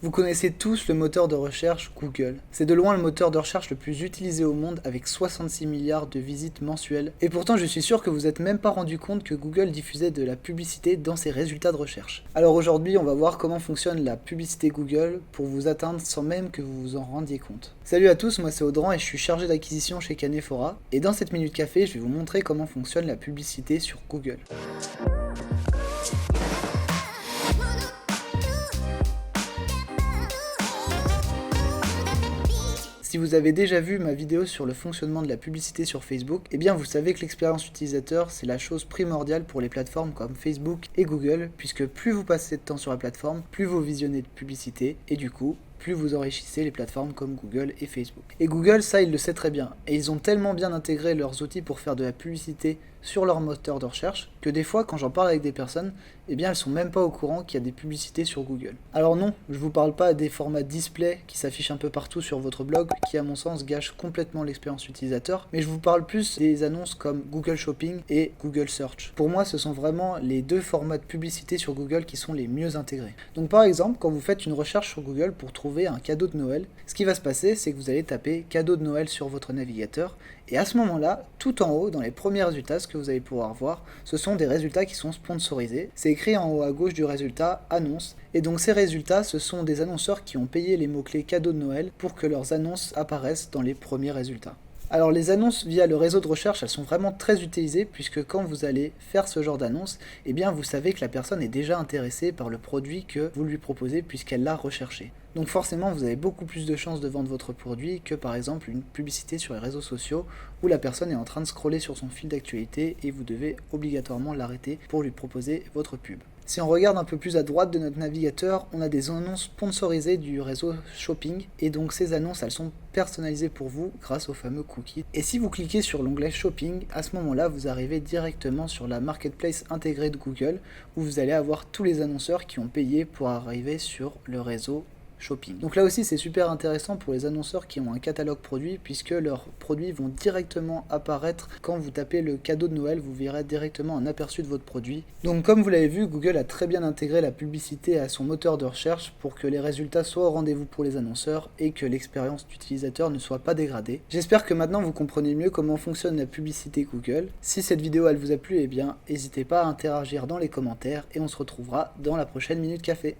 Vous connaissez tous le moteur de recherche Google. C'est de loin le moteur de recherche le plus utilisé au monde avec 66 milliards de visites mensuelles. Et pourtant je suis sûr que vous n'êtes même pas rendu compte que Google diffusait de la publicité dans ses résultats de recherche. Alors aujourd'hui on va voir comment fonctionne la publicité Google pour vous atteindre sans même que vous vous en rendiez compte. Salut à tous, moi c'est Audran et je suis chargé d'acquisition chez Canephora. Et dans cette Minute Café je vais vous montrer comment fonctionne la publicité sur Google. Si vous avez déjà vu ma vidéo sur le fonctionnement de la publicité sur Facebook, eh bien vous savez que l'expérience utilisateur c'est la chose primordiale pour les plateformes comme Facebook et Google, puisque plus vous passez de temps sur la plateforme, plus vous visionnez de publicité et du coup, plus vous enrichissez les plateformes comme Google et Facebook. Et Google, ça, il le sait très bien. Et ils ont tellement bien intégré leurs outils pour faire de la publicité sur leur moteur de recherche que des fois, quand j'en parle avec des personnes, eh bien, elles sont même pas au courant qu'il y a des publicités sur Google. Alors non, je vous parle pas des formats display qui s'affichent un peu partout sur votre blog, qui à mon sens gâchent complètement l'expérience utilisateur, mais je vous parle plus des annonces comme Google Shopping et Google Search. Pour moi, ce sont vraiment les deux formats de publicité sur Google qui sont les mieux intégrés. Donc par exemple, quand vous faites une recherche sur Google pour trouver un cadeau de Noël, ce qui va se passer, c'est que vous allez taper cadeau de Noël sur votre navigateur, et à ce moment-là, tout en haut, dans les premiers résultats, ce que vous allez pouvoir voir, ce sont des résultats qui sont sponsorisés. C'est écrit en haut à gauche du résultat annonce, et donc ces résultats, ce sont des annonceurs qui ont payé les mots-clés cadeau de Noël pour que leurs annonces apparaissent dans les premiers résultats. Alors les annonces via le réseau de recherche, elles sont vraiment très utilisées puisque quand vous allez faire ce genre d'annonce, eh bien vous savez que la personne est déjà intéressée par le produit que vous lui proposez puisqu'elle l'a recherché. Donc forcément vous avez beaucoup plus de chances de vendre votre produit que par exemple une publicité sur les réseaux sociaux où la personne est en train de scroller sur son fil d'actualité et vous devez obligatoirement l'arrêter pour lui proposer votre pub. Si on regarde un peu plus à droite de notre navigateur, on a des annonces sponsorisées du réseau Shopping et donc ces annonces elles sont personnalisées pour vous grâce au fameux cookie. Et si vous cliquez sur l'onglet Shopping, à ce moment-là vous arrivez directement sur la marketplace intégrée de Google où vous allez avoir tous les annonceurs qui ont payé pour arriver sur le réseau Shopping. Donc là aussi c'est super intéressant pour les annonceurs qui ont un catalogue produit puisque leurs produits vont directement apparaître quand vous tapez le cadeau de Noël, vous verrez directement un aperçu de votre produit. Donc comme vous l'avez vu, Google a très bien intégré la publicité à son moteur de recherche pour que les résultats soient au rendez-vous pour les annonceurs et que l'expérience d'utilisateur ne soit pas dégradée. J'espère que maintenant vous comprenez mieux comment fonctionne la publicité Google. Si cette vidéo elle vous a plu, eh bien n'hésitez pas à interagir dans les commentaires et on se retrouvera dans la prochaine Minute Café.